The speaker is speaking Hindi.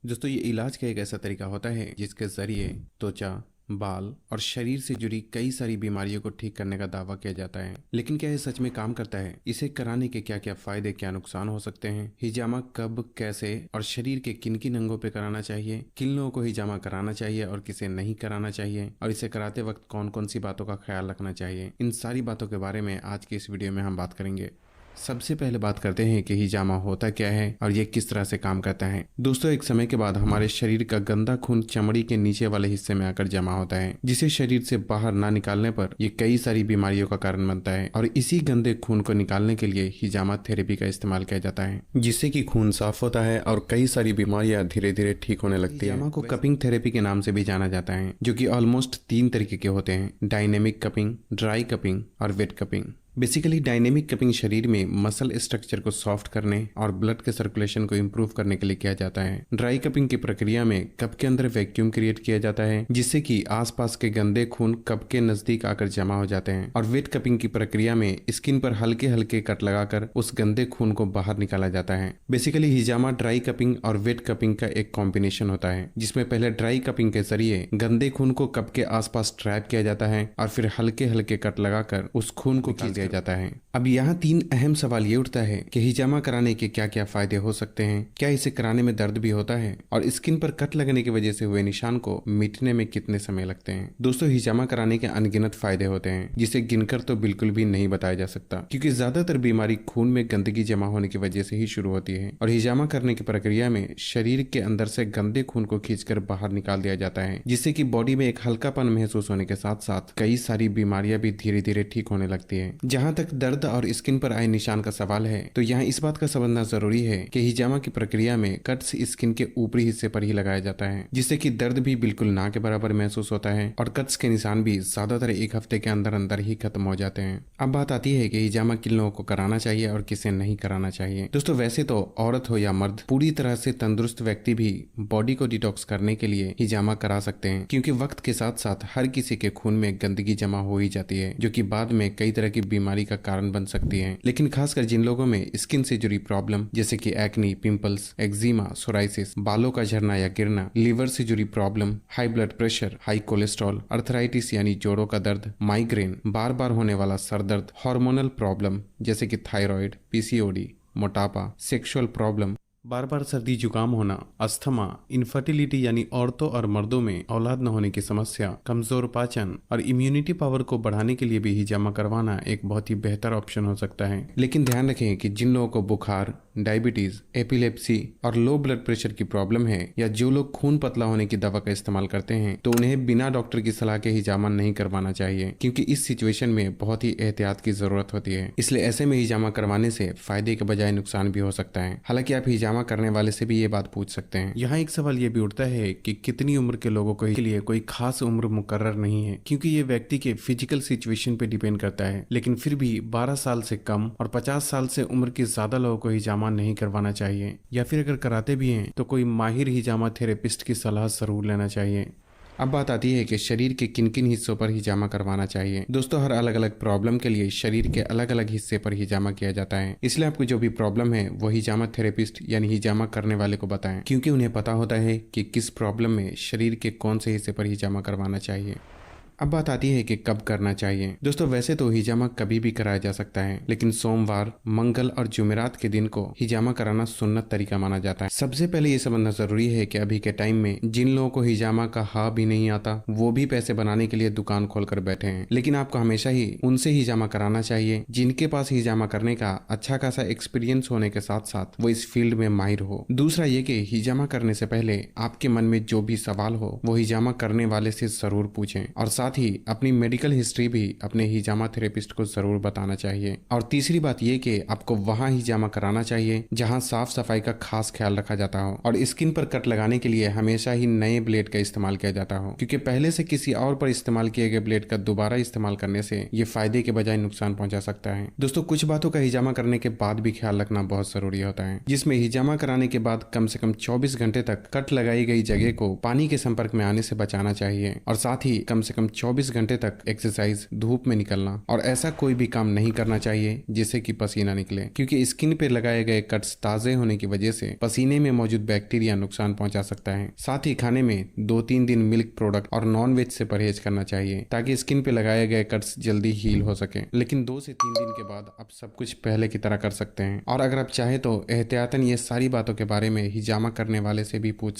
दोस्तों ये इलाज का एक ऐसा तरीका होता है जिसके जरिए त्वचा, बाल और शरीर से जुड़ी कई सारी बीमारियों को ठीक करने का दावा किया जाता है। लेकिन क्या ये सच में काम करता है? इसे कराने के क्या क्या फायदे, क्या नुकसान हो सकते हैं? हिजामा कब, कैसे और शरीर के किन किन अंगों पे कराना चाहिए? किन लोगों को हिजामा कराना चाहिए और किसे नहीं कराना चाहिए? और इसे कराते वक्त कौन कौन सी बातों का ख्याल रखना चाहिए? इन सारी बातों के बारे में आज की इस वीडियो में हम बात करेंगे। सबसे पहले बात करते हैं कि हिजामा होता क्या है और ये किस तरह से काम करता है। दोस्तों एक समय के बाद हमारे शरीर का गंदा खून चमड़ी के नीचे वाले हिस्से में आकर जमा होता है, जिसे शरीर से बाहर ना निकालने पर ये कई सारी बीमारियों का कारण बनता है। और इसी गंदे खून को निकालने के लिए हिजामा थेरेपी का इस्तेमाल किया जाता है, जिससे कि खून साफ होता है और कई सारी बीमारियां धीरे धीरे ठीक होने लगती है। हिजामा को कपिंग थेरेपी के नाम से भी जाना जाता है, जो कि ऑलमोस्ट 3 तरीके के होते हैं: डायनेमिक कपिंग, ड्राई कपिंग और wet cupping. Basically dynamic cupping शरीर में मसल स्ट्रक्चर को सॉफ्ट करने और ब्लड के सर्कुलेशन को इम्प्रूव करने के लिए किया जाता है। ड्राई कपिंग की प्रक्रिया में कप के अंदर वैक्यूम क्रिएट किया जाता है, जिससे कि आसपास के गंदे खून कप के नजदीक आकर जमा हो जाते हैं। और वेट कपिंग की प्रक्रिया में स्किन पर हल्के हल्के कट लगाकर उस गंदे खून को बाहर निकाला जाता है। बेसिकली हिजामा ड्राई कपिंग और वेट कपिंग का एक कॉम्बिनेशन होता है, जिसमें पहले ड्राई कपिंग के जरिए गंदे खून को कप के आसपास ट्रैप किया जाता है और फिर हल्के हल्के कट लगाकर उस खून को खींच दिया जाता है। अब यहाँ 3 अहम सवाल ये उठता है कि हिजामा कराने के क्या क्या फायदे हो सकते हैं, क्या इसे कराने में दर्द भी होता है, और स्किन पर कट लगने की वजह से हुए निशान को मिटने में कितने समय लगते हैं। दोस्तों हिजामा कराने के अनगिनत फायदे होते हैं, जिसे गिनकर तो बिल्कुल भी नहीं बताया जा सकता, क्योंकि ज्यादातर बीमारी खून में गंदगी जमा होने की वजह से ही शुरू होती है। और हिजामा करने की प्रक्रिया में शरीर के अंदर से गंदे खून को खींचकर बाहर निकाल दिया जाता है, जिससे कि बॉडी में एक हल्कापन महसूस होने के साथ साथ कई सारी बीमारियां भी धीरे धीरे ठीक होने लगती है। जहां तक दर्द और स्किन पर आए निशान का सवाल है, तो यहाँ इस बात का समझना जरूरी है कि हिजामा की प्रक्रिया में कट्स स्किन के ऊपरी हिस्से पर ही लगाया जाता है, जिससे कि दर्द भी बिल्कुल ना के बराबर महसूस होता है और कट्स के निशान भी ज्यादातर 1 हफ्ते के अंदर अंदर ही खत्म हो जाते हैं। अब बात आती है कि हिजामा किन लोगों को कराना चाहिए और किसे नहीं कराना चाहिए। दोस्तों वैसे तो औरत हो या मर्द, पूरी तरह से तंदुरुस्त व्यक्ति भी बॉडी को डिटॉक्स करने के लिए हिजामा करा सकते हैं, क्योंकि वक्त के साथ साथ हर किसी के खून में गंदगी जमा हो ही जाती है, जो कि बाद में कई तरह की बीमारी का कारण बन सकती है। लेकिन खासकर जिन लोगों में स्किन से जुड़ी प्रॉब्लम जैसे कि एक्नी, पिंपल्स, एक्जिमा, सोराइसिस, बालों का झड़ना या गिरना, लीवर से जुड़ी problem, high blood pressure, high cholesterol, arthritis यानी जोड़ों का दर्द, माइग्रेन, बार बार होने वाला सर दर्द, हार्मोनल प्रॉब्लम जैसे कि थायराइड, पीसीओडी, मोटापा, सेक्सुअल प्रॉब्लम, बार बार सर्दी जुकाम होना, अस्थमा, इनफर्टिलिटी यानी औरतों और मर्दों में औलाद न होने की समस्या, कमजोर पाचन और इम्यूनिटी पावर को बढ़ाने के लिए भी हिजामा करवाना एक बहुत ही बेहतर ऑप्शन हो सकता है। लेकिन ध्यान रखें कि जिन लोगों को बुखार, डायबिटीज, एपिलेप्सी और लो ब्लड प्रेशर की प्रॉब्लम है, या जो लोग खून पतला होने की दवा का इस्तेमाल करते हैं, तो उन्हें बिना डॉक्टर की सलाह के हिजामा नहीं करवाना चाहिए, क्योंकि इस सिचुएशन में बहुत ही एहतियात की जरूरत होती है। इसलिए ऐसे में हिजामा करवाने से फायदे के बजाय नुकसान भी हो सकता है। हालांकि आप हिजामा करने वाले से भी ये बात पूछ सकते हैं। यहाँ एक सवाल ये भी उठता है कि कितनी उम्र के लोगों के लिए कोई खास उम्र मुकर्रर नहीं है, क्योंकि ये व्यक्ति के फिजिकल सिचुएशन पे डिपेंड करता है। लेकिन फिर भी 12 साल से कम और 50 साल से उम्र के ज्यादा लोगों को हिजामा नहीं करवाना चाहिए, या फिर अगर कराते भी हैं तो कोई माहिर हिजामा थेरेपिस्ट की सलाह जरूर लेना चाहिए। अब बात आती है कि शरीर के किन किन हिस्सों पर हिजामा करवाना चाहिए। दोस्तों हर अलग अलग प्रॉब्लम के लिए शरीर के अलग अलग हिस्से पर हिजामा किया जाता है, इसलिए आपको जो भी प्रॉब्लम है वो हिजामा थेरेपिस्ट यानी हिजामा करने वाले को बताएं, क्योंकि उन्हें पता होता है कि किस प्रॉब्लम में शरीर के कौन से हिस्से पर हिजामा करवाना चाहिए। अब बात आती है कि कब करना चाहिए। दोस्तों वैसे तो हिजामा कभी भी कराया जा सकता है, लेकिन सोमवार, मंगल और जुमेरात के दिन को हिजामा कराना सुन्नत तरीका माना जाता है। सबसे पहले ये समझना जरूरी है कि अभी के टाइम में जिन लोगों को हिजामा का हा भी नहीं आता, वो भी पैसे बनाने के लिए दुकान खोलकर बैठे हैं। लेकिन आपको हमेशा ही उनसे हिजामा कराना चाहिए जिनके पास हिजामा करने का अच्छा खासा एक्सपीरियंस होने के साथ साथ वो इस फील्ड में माहिर हो। दूसरा ये कि हिजामा करने से पहले आपके मन में जो भी सवाल हो वो हिजामा करने वाले से जरूर पूछें, और साथ ही अपनी मेडिकल हिस्ट्री भी अपने हिजामा थेरेपिस्ट को जरूर बताना चाहिए। और तीसरी बात यह कि आपको वहां हिजामा कराना चाहिए जहां साफ सफाई का खास ख्याल रखा जाता हो, और स्किन पर कट लगाने के लिए हमेशा ही नए ब्लेड का इस्तेमाल किया जाता हो, क्योंकि पहले से किसी और पर इस्तेमाल किए गए ब्लेड का दोबारा इस्तेमाल करने से ये फायदे के बजाय नुकसान पहुंचा सकता है। दोस्तों कुछ बातों का हिजामा करने के बाद भी ख्याल रखना बहुत जरूरी होता है, जिसमें हिजामा कराने के बाद कम से कम 24 घंटे तक कट लगाई गई जगह को पानी के संपर्क में आने से बचाना चाहिए, और साथ ही कम से कम 24 घंटे तक एक्सरसाइज, धूप में निकलना और ऐसा कोई भी काम नहीं करना चाहिए जिससे कि पसीना निकले, क्योंकि स्किन पे लगाए गए कट्स ताजे होने की वजह से पसीने में मौजूद बैक्टीरिया नुकसान पहुंचा सकता है। साथ ही खाने में 2-3 दिन मिल्क प्रोडक्ट और नॉन वेज से परहेज करना चाहिए ताकि स्किन पे लगाए गए कट्स जल्दी हील हो सके। लेकिन 2 से 3 दिन के बाद आप सब कुछ पहले की तरह कर सकते हैं। और अगर आप चाहे तो एहतियातन ये सारी बातों के बारे में हिजामा करने वाले से भी पूछ सकते हैं।